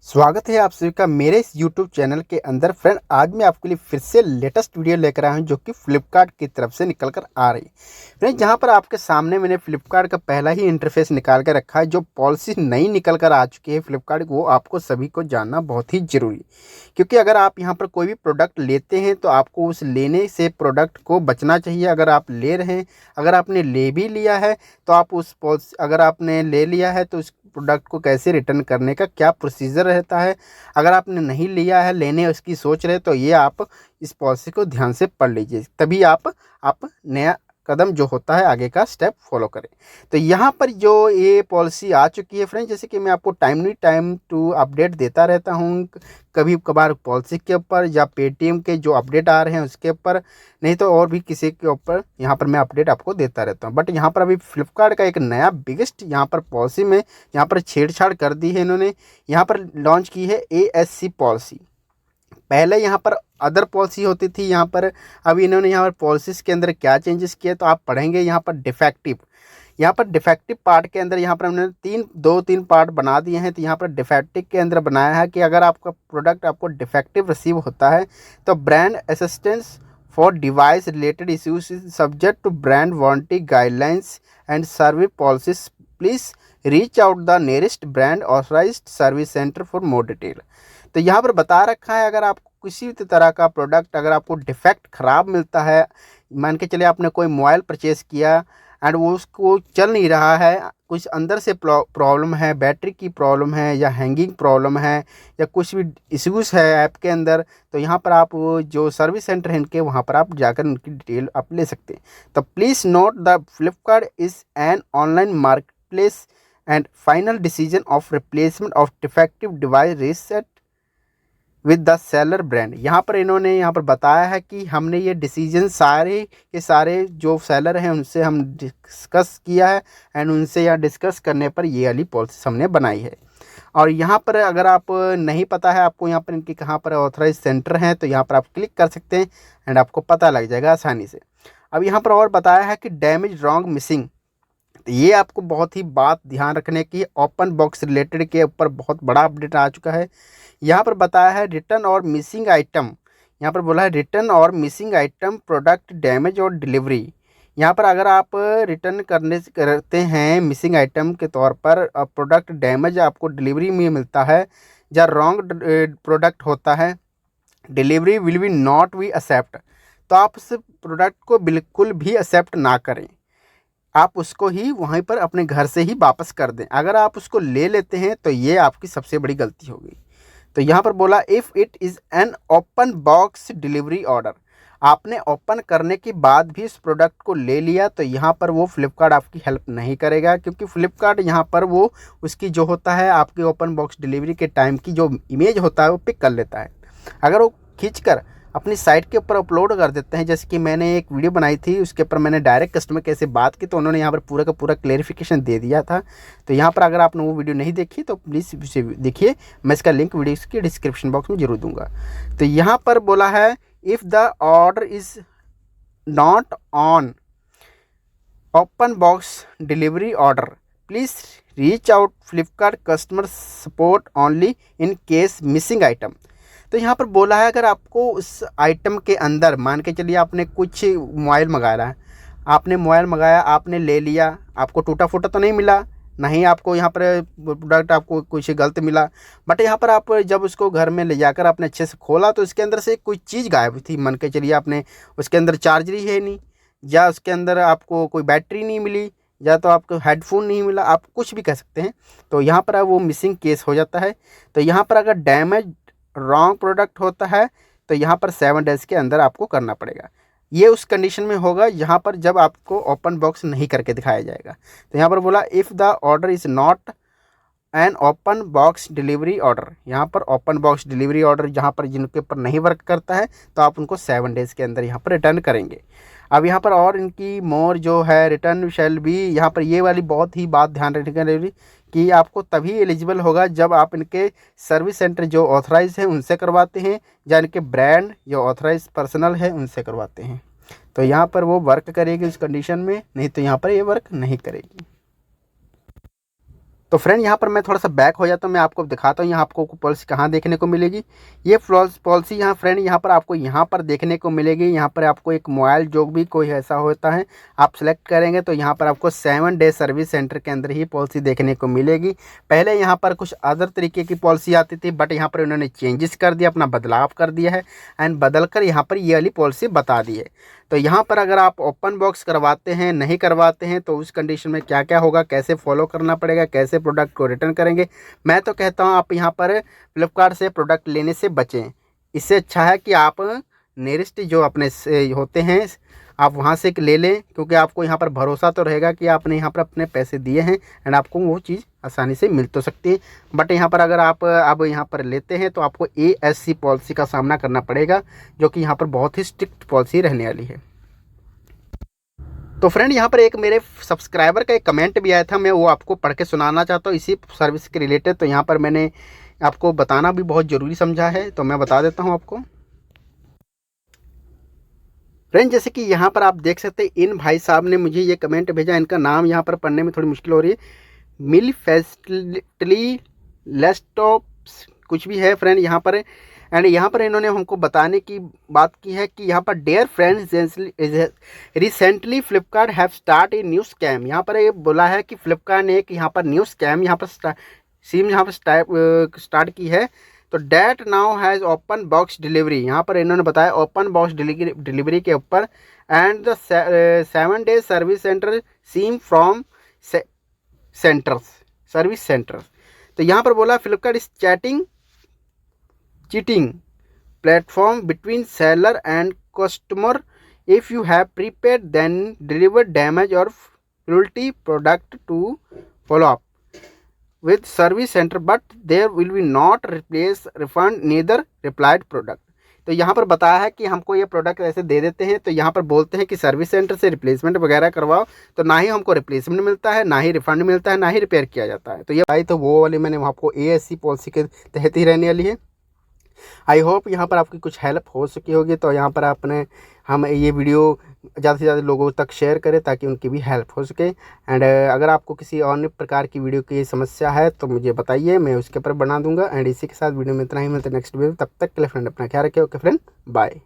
स्वागत है आप सभी का मेरे इस YouTube चैनल के अंदर। फ्रेंड, आज मैं आपके लिए फिर से लेटेस्ट वीडियो लेकर आया हूं जो कि फ्लिपकार्ट की तरफ से निकल कर आ रही है। फ्रेंड, जहां पर आपके सामने मैंने फ्लिपकार्ट का पहला ही इंटरफेस निकाल कर रखा है। जो पॉलिसी नई निकल कर आ चुकी है फ्लिपकार्ट, वो आपको सभी को जानना बहुत ही ज़रूरी, क्योंकि अगर आप यहाँ पर कोई भी प्रोडक्ट लेते हैं तो आपको उस लेने से प्रोडक्ट को बचना चाहिए। अगर आप ले रहे हैं, अगर आपने ले भी लिया है तो आप उस पॉलिसी, अगर आपने ले लिया है तो उस प्रोडक्ट को कैसे रिटर्न करने का क्या प्रोसीजर रहता है। अगर आपने नहीं लिया है, लेने उसकी सोच रहे, तो ये आप इस पॉलिसी को ध्यान से पढ़ लीजिए, तभी आप नया कदम जो होता है आगे का स्टेप फॉलो करें। तो यहाँ पर जो ये पॉलिसी आ चुकी है फ्रेंड, जैसे कि मैं आपको टाइम टू अपडेट देता रहता हूँ, कभी कभार पॉलिसी के ऊपर या पेटीएम के जो अपडेट आ रहे हैं उसके ऊपर, नहीं तो और भी किसी के ऊपर यहाँ पर मैं अपडेट आपको देता रहता हूँ। बट यहाँ पर अभी फ्लिपकार्ट का एक नया बिगेस्ट यहाँ पर पॉलिसी में यहाँ पर छेड़छाड़ कर दी है। इन्होंने यहाँ पर लॉन्च की है ASC पॉलिसी। पहले यहाँ पर अदर पॉलिसी होती थी यहाँ पर, अभी इन्होंने यहाँ पर पॉलिसीज़ के अंदर क्या चेंजेस किए तो आप पढ़ेंगे। यहाँ पर डिफेक्टिव पार्ट के अंदर यहाँ पर हमने दो तीन पार्ट बना दिए हैं। तो यहाँ पर डिफेक्टिव के अंदर बनाया है कि अगर आपका प्रोडक्ट आपको डिफेक्टिव रिसीव होता है तो brand assistance for device related issues is subject to brand warranty guidelines and service policies, please reach out the nearest brand authorised service centre for more detail. तो यहाँ पर बता रखा है, अगर आपको किसी भी तरह का प्रोडक्ट, अगर आपको डिफेक्ट ख़राब मिलता है, मान के चलिए आपने कोई मोबाइल परचेज़ किया एंड वो उसको चल नहीं रहा है, कुछ अंदर से प्रॉब्लम है, बैटरी की प्रॉब्लम है या हैंगिंग प्रॉब्लम है या कुछ भी इश्यूज़ है ऐप के अंदर, तो यहाँ पर आप जो सर्विस सेंटर है इनके, वहाँ पर आप जाकर उनकी डिटेल आप ले सकते हैं। तो please note the Flipkart is an online market place and final decision of replacement of defective device reset with the seller brand. यहाँ पर इन्होंने यहाँ पर बताया है कि हमने ये डिसीजन सारे के सारे जो सेलर हैं उनसे हम डिस्कस किया है एंड उनसे यहाँ डिस्कस करने पर ये वाली पॉलिसी हमने बनाई है। और यहाँ पर अगर आप नहीं पता है आपको यहाँ पर इनके कहाँ पर ऑथराइज सेंटर हैं, तो यहाँ पर आप क्लिक कर सकते हैं एंड आपको पता लग जाएगा आसानी से। अब यहाँ पर और बताया है कि डैमेज रॉन्ग मिसिंग, तो ये आपको बहुत ही बात ध्यान रखने की, ओपन बॉक्स रिलेटेड के ऊपर बहुत बड़ा अपडेट आ चुका है। यहाँ पर बताया है रिटर्न और मिसिंग आइटम, यहाँ पर बोला है रिटर्न और मिसिंग आइटम प्रोडक्ट डैमेज और डिलीवरी। यहाँ पर अगर आप रिटर्न करते हैं मिसिंग आइटम के तौर पर, प्रोडक्ट डैमेज आपको डिलीवरी में मिलता है या रॉन्ग प्रोडक्ट होता है, delivery will be not be accept, तो आप उस प्रोडक्ट को बिल्कुल भी एक्सेप्ट ना करें, आप उसको ही वहीं पर अपने घर से ही वापस कर दें। अगर आप उसको ले लेते हैं तो ये आपकी सबसे बड़ी गलती होगी। तो यहाँ पर बोला if it is an open box delivery order, आपने ओपन करने के बाद भी इस प्रोडक्ट को ले लिया तो यहाँ पर वो फ्लिपकार्ट आपकी हेल्प नहीं करेगा, क्योंकि फ्लिपकार्ट यहाँ पर वो उसकी जो होता है आपके ओपन बॉक्स डिलीवरी के टाइम की जो इमेज होता है वो पिक कर लेता है। अगर वो खींचकर अपनी साइट के ऊपर अपलोड कर देते हैं, जैसे कि मैंने एक वीडियो बनाई थी उसके ऊपर मैंने डायरेक्ट कस्टमर केयर से बात की, तो उन्होंने यहाँ पर पूरा का पूरा क्लेरिफिकेशन दे दिया था। तो यहाँ पर अगर आपने वो वीडियो नहीं देखी तो प्लीज़ उसे देखिए, मैं इसका लिंक वीडियो की डिस्क्रिप्शन बॉक्स में जरूर दूंगा। तो यहाँ पर बोला है if the order is not on open box delivery order, please reach out Flipkart customer support only in case missing item. तो यहाँ पर बोला है अगर आपको उस आइटम के अंदर, मान के चलिए आपने कुछ मोबाइल मंगाया है, आपने मोबाइल मंगाया, आपने ले लिया, आपको टूटा फूटा तो नहीं मिला, नहीं आपको यहाँ पर प्रोडक्ट आपको कुछ गलत मिला, बट यहाँ पर आप जब उसको घर में ले जाकर आपने अच्छे से खोला तो उसके अंदर से कोई चीज़ गायब थी। मान के चलिए आपने उसके अंदर चार्जर ही है नहीं, या उसके अंदर आपको कोई बैटरी नहीं मिली, या तो आपको हेडफोन नहीं मिला, आप कुछ भी कह सकते हैं, तो यहाँ पर वो मिसिंग केस हो जाता है। तो यहाँ पर अगर डैमेज रॉन्ग प्रोडक्ट होता है तो यहाँ पर 7 डेज़ के अंदर आपको करना पड़ेगा। ये उस कंडीशन में होगा यहाँ पर जब आपको ओपन बॉक्स नहीं करके दिखाया जाएगा। तो यहाँ पर बोला if the order is not an open box delivery order, यहाँ पर ओपन बॉक्स डिलीवरी ऑर्डर जहाँ पर जिनके ऊपर नहीं वर्क करता है तो आप उनको 7 डेज़ के अंदर यहाँ पर रिटर्न करेंगे। अब यहाँ पर और इनकी मोर जो है रिटर्न शैल बी, यहाँ पर ये वाली बहुत ही बात ध्यान रखने की जरूरी कि आपको तभी एलिजिबल होगा जब आप इनके सर्विस सेंटर जो ऑथराइज है उनसे करवाते हैं, या इनके ब्रांड जो ऑथराइज पर्सनल है उनसे करवाते हैं, तो यहाँ पर वो वर्क करेगी उस कंडीशन में, नहीं तो यहाँ पर ये वर्क नहीं करेगी। तो फ्रेंड यहाँ पर मैं थोड़ा सा बैक हो जाता हूँ, मैं आपको दिखाता हूँ यहाँ आपको पॉलिसी कहाँ देखने को मिलेगी। ये पॉलिसी यहाँ फ्रेंड यहाँ पर आपको यहाँ पर देखने को मिलेगी। यहाँ पर आपको एक मोबाइल जो भी कोई ऐसा होता है आप सेलेक्ट करेंगे तो यहाँ पर आपको 7 डे सर्विस सेंटर के अंदर ही पॉलिसी देखने को मिलेगी। पहले यहाँ पर कुछ अदर तरीके की पॉलिसी आती थी, बट यहाँ पर उन्होंने चेंजेस कर दिया, अपना बदलाव कर दिया है एंड बदल कर यहाँ पर ये वाली पॉलिसी बता दी है। तो यहाँ पर अगर आप ओपन बॉक्स करवाते हैं, नहीं करवाते हैं, तो उस कंडीशन में क्या क्या होगा, कैसे फॉलो करना पड़ेगा, कैसे प्रोडक्ट को रिटर्न करेंगे, मैं तो कहता हूँ आप यहाँ पर फ्लिपकार्ट से प्रोडक्ट लेने से बचें। इससे अच्छा है कि आप नियरेस्ट जो अपने से होते हैं आप वहाँ से ले लें, क्योंकि आपको यहाँ पर भरोसा तो रहेगा कि आपने यहाँ पर अपने पैसे दिए हैं एंड आपको वो चीज़ आसानी से मिल तो सकती है। बट यहाँ पर अगर आप अब यहाँ पर लेते हैं तो आपको ASC पॉलिसी का सामना करना पड़ेगा, जो कि यहाँ पर बहुत ही स्ट्रिक्ट पॉलिसी रहने वाली है। तो फ्रेंड यहाँ पर एक मेरे सब्सक्राइबर का एक कमेंट भी आया था, मैं वो आपको पढ़ के सुनाना चाहता हूँ इसी सर्विस के रिलेटेड। तो यहाँ पर मैंने आपको बताना भी बहुत ज़रूरी समझा है, तो मैं बता देता हूँ आपको। फ्रेंड जैसे कि यहाँ पर आप देख सकते हैं, इन भाई साहब ने मुझे ये कमेंट भेजा, इनका नाम यहाँ पर पढ़ने में थोड़ी मुश्किल हो रही है, मिल फेस्टली लेस्टॉप्स कुछ भी है फ्रेंड यहाँ पर। एंड यहाँ पर इन्होंने हमको बताने की बात की है कि यहाँ पर dare friends recently Flipkart have start a new scam. यहाँ पर ये बोला है कि फ्लिपकार्ट ने एक यहाँ पर न्यू स्कैम यहाँ पर सीम यहाँ पर स्टार्ट की है। तो that now has open box delivery, यहाँ पर इन्होंने बताया ओपन बॉक्स डिलीवरी के ऊपर and the 7 day service center seem from centers service centers. तो यहाँ पर बोला Flipkart is cheating platform between seller and customer, if you have prepaid then deliver damage और faulty product to follow up with service center, but there will be not replace refund neither replied product। तो यहाँ पर बताया है कि हमको ये product ऐसे दे देते हैं, तो यहाँ पर बोलते हैं कि सर्विस सेंटर से रिप्लेसमेंट वगैरह करवाओ, तो ना ही हमको रिप्लेसमेंट मिलता है, ना ही रिफंड मिलता है, ना ही रिपेयर किया जाता है। तो ये भाई तो वो वाली मैंने आपको ASC पॉलिसी के तहत ही रहने वाली है। आई होप यहाँ पर आपकी कुछ हेल्प हो सकी होगी। तो यहाँ पर आपने हम ये वीडियो ज़्यादा से ज़्यादा लोगों तक शेयर करें ताकि उनकी भी हेल्प हो सके। एंड अगर आपको किसी अन्य प्रकार की वीडियो की समस्या है तो मुझे बताइए, मैं उसके ऊपर बना दूंगा। एंड इसी के साथ वीडियो में इतना ही, मिलते नेक्स्ट वीडियो, तब तक के लिए फ्रेंड अपना ख्याल रखिए। Okay friend, bye.